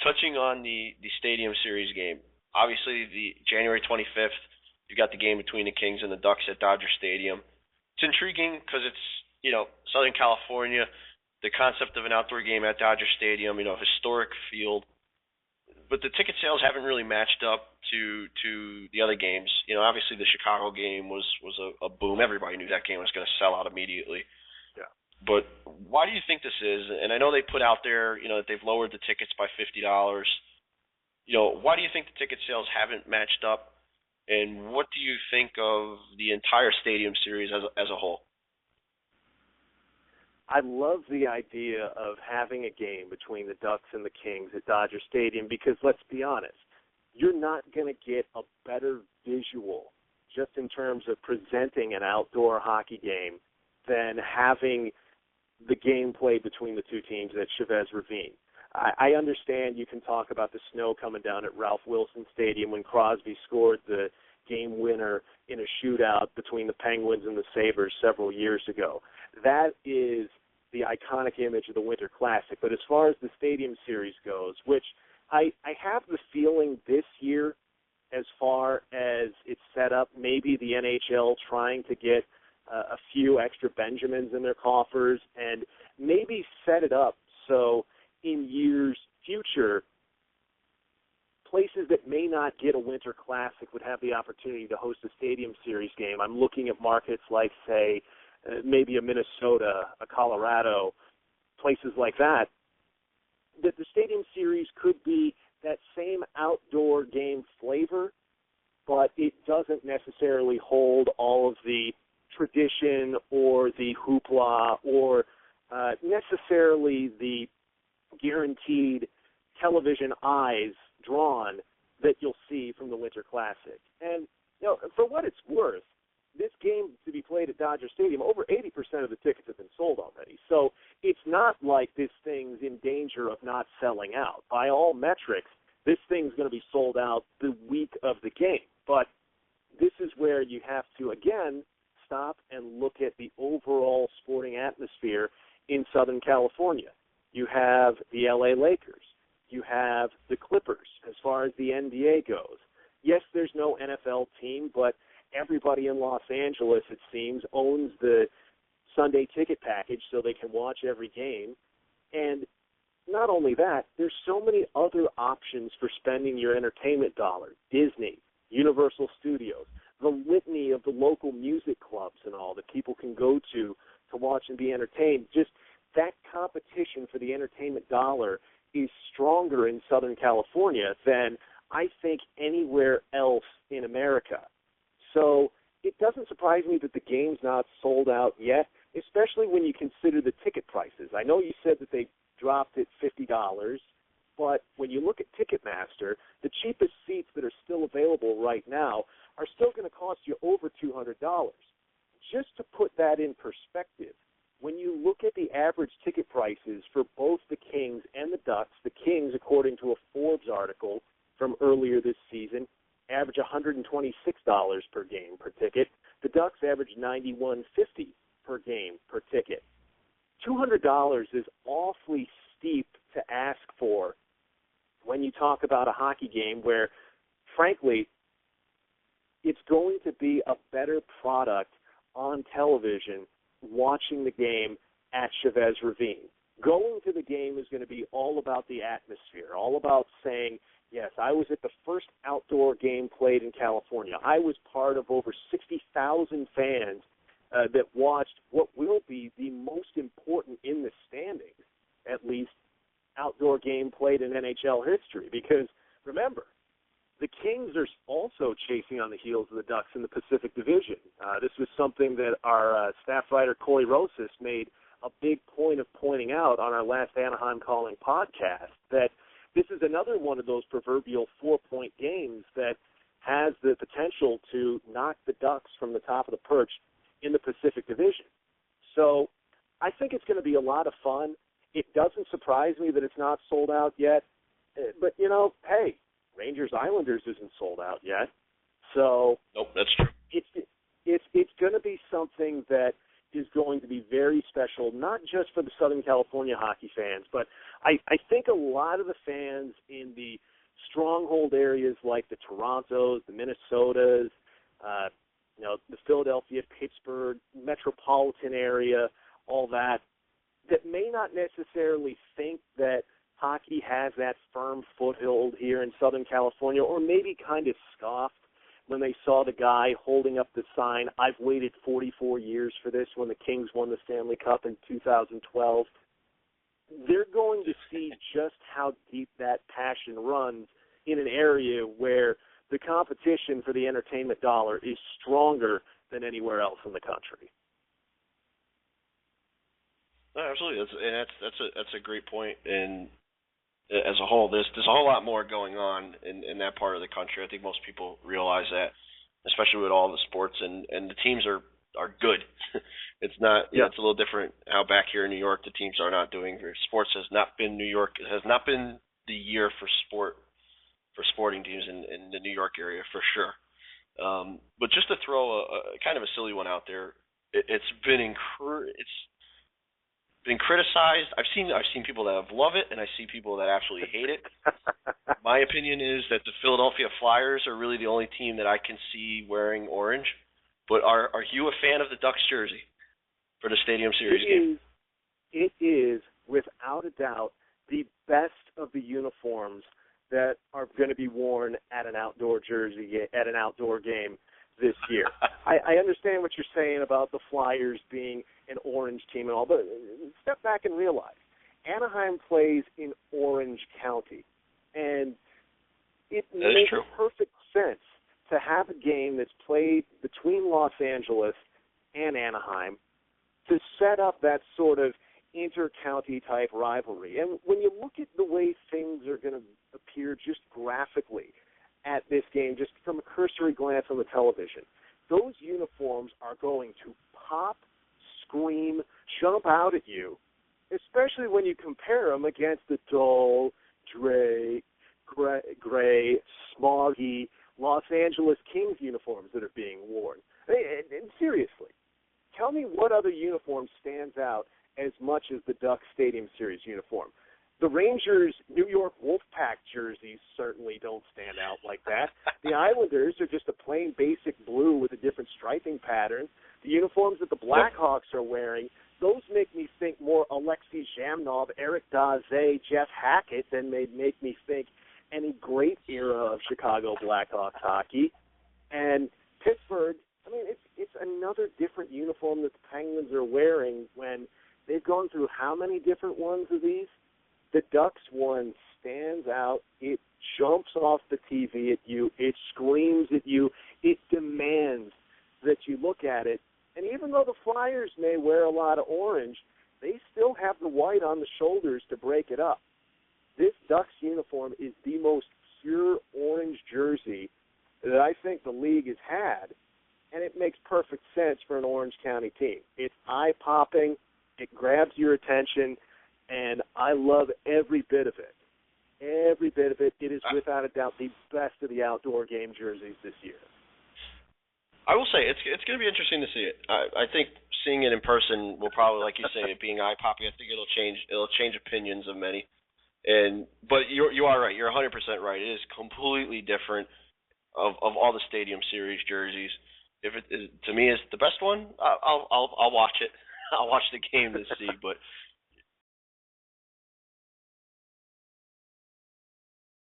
touching on the Stadium Series game, obviously the January 25th, you got the game between the Kings and the Ducks at Dodger Stadium. It's intriguing because it's, Southern California, the concept of an outdoor game at Dodger Stadium, historic field. But the ticket sales haven't really matched up to the other games. Obviously the Chicago game was a boom. Everybody knew that game was going to sell out immediately. Yeah. But why do you think this is? And I know they put out there, that they've lowered the tickets by $50. Why do you think the ticket sales haven't matched up? And what do you think of the entire Stadium Series as a whole? I love the idea of having a game between the Ducks and the Kings at Dodger Stadium because, let's be honest, you're not going to get a better visual just in terms of presenting an outdoor hockey game than having the game played between the two teams at Chavez Ravine. I understand you can talk about the snow coming down at Ralph Wilson Stadium when Crosby scored the game winner in a shootout between the Penguins and the Sabres several years ago. That is the iconic image of the Winter Classic. But as far as the Stadium Series goes, which I have the feeling this year, as far as it's set up, maybe the NHL trying to get a few extra Benjamins in their coffers and maybe set it up so in years future, places that may not get a Winter Classic would have the opportunity to host a Stadium Series game. I'm looking at markets like, say, maybe a Minnesota, a Colorado, places like that, that the Stadium Series could be that same outdoor game flavor, but it doesn't necessarily hold all of the tradition or the hoopla or necessarily the guaranteed television eyes drawn that you'll see from the Winter Classic. And, for what it's worth, this game to be played at Dodger Stadium, over 80% of the tickets have been sold already. So it's not like this thing's in danger of not selling out. By all metrics, this thing's going to be sold out the week of the game. But this is where you have to, again, stop and look at the overall sporting atmosphere in Southern California. You have the LA Lakers. You have the Clippers as far as the NBA goes. Yes, there's no NFL team, but everybody in Los Angeles, it seems, owns the Sunday ticket package so they can watch every game. And not only that, there's so many other options for spending your entertainment dollar. Disney, Universal Studios, the litany of the local music clubs and all that people can go to watch and be entertained. Just that competition for the entertainment dollar is stronger in Southern California than I think anywhere else in America. So it doesn't surprise me that the game's not sold out yet, especially when you consider the ticket prices. I know you said that they dropped at $50, but when you look at Ticketmaster, the cheapest seats that are still available right now are still going to cost you over $200. Just to put that in perspective, when you look at the average ticket prices for both the Kings and the Ducks, the Kings, according to a Forbes article from earlier this season, average $126 per game per ticket. The Ducks average $91.50 per game per ticket. $200 is awfully steep to ask for when you talk about a hockey game where, frankly, it's going to be a better product on television watching the game at Chavez Ravine. Going to the game is going to be all about the atmosphere, all about saying, yes, I was at the first outdoor game played in California. I was part of over 60,000 fans that watched what will be the most important in the standings, at least, outdoor game played in NHL history. Because, remember, the Kings are also chasing on the heels of the Ducks in the Pacific Division. This was something that our staff writer, Corey Rosas, made a big point of pointing out on our last Anaheim Calling podcast, that this is another one of those proverbial 4-point games that has the potential to knock the Ducks from the top of the perch in the Pacific Division. So I think it's going to be a lot of fun. It doesn't surprise me that it's not sold out yet. But, hey, Rangers-Islanders isn't sold out yet. So nope, that's true. It's going to be something that is going to be very special, not just for the Southern California hockey fans, but I think a lot of the fans in the stronghold areas like the Torontos, the Minnesotas, the Philadelphia, Pittsburgh, metropolitan area, all that may not necessarily think that hockey has that firm foothold here in Southern California, or maybe kind of scoffed when they saw the guy holding up the sign, "I've waited 44 years for this," when the Kings won the Stanley Cup in 2012. They're going to see just how deep that passion runs in an area where the competition for the entertainment dollar is stronger than anywhere else in the country. No, absolutely, that's a great point. And as a whole, there's a whole lot more going on in that part of the country. I think most people realize that, especially with all the sports, and the teams are good. It's not, it's a little different how back here in New York the teams are not doing. Sports has not been New York. It has not been the year for sporting teams in the New York area for sure. But just to throw a kind of a silly one out there, it's been criticized. I've seen people that have loved it, and I see people that absolutely hate it. My opinion is that the Philadelphia Flyers are really the only team that I can see wearing orange. But are you a fan of the Ducks jersey for the Stadium Series game? It is, without a doubt, the best of the uniforms that are going to be worn at an outdoor game this year. I understand what you're saying about the Flyers being an orange team and all, but step back and realize Anaheim plays in Orange County, and it makes perfect sense to have a game that's played between Los Angeles and Anaheim to set up that sort of inter-county type rivalry. And when you look at the way things are going to appear just graphically at this game, just from a cursory glance on the television, those uniforms are going to pop, scream, jump out at you, especially when you compare them against the dull, gray, smoggy Los Angeles Kings uniforms that are being worn. And seriously, tell me what other uniform stands out as much as the Ducks Stadium Series uniform. The Rangers' New York Wolfpack jerseys certainly don't stand out like that. The Islanders are just a plain basic blue with a different striping pattern. The uniforms that the Blackhawks are wearing, those make me think more Alexei Zhamnov, Eric Daze, Jeff Hackett than they make me think any great era of Chicago Blackhawks hockey. And Pittsburgh, I mean, it's another different uniform that the Penguins are wearing when they've gone through how many different ones of these? The Ducks one stands out. It jumps off the TV at you. It screams at you. It demands that you look at it. And even though the Flyers may wear a lot of orange, they still have the white on the shoulders to break it up. This Ducks uniform is the most pure orange jersey that I think the league has had, and it makes perfect sense for an Orange County team. It's eye-popping. It grabs your attention, and I love every bit of it. Every bit of it. It is without a doubt the best of the outdoor game jerseys this year. I will say it's going to be interesting to see it. I think seeing it in person will probably, like you say, it being eye-popping, I think it'll change opinions of many. But you are right. You're 100% right. It is completely different of all the Stadium Series jerseys. To me, it's the best one. I'll watch it. I'll watch the game to see. But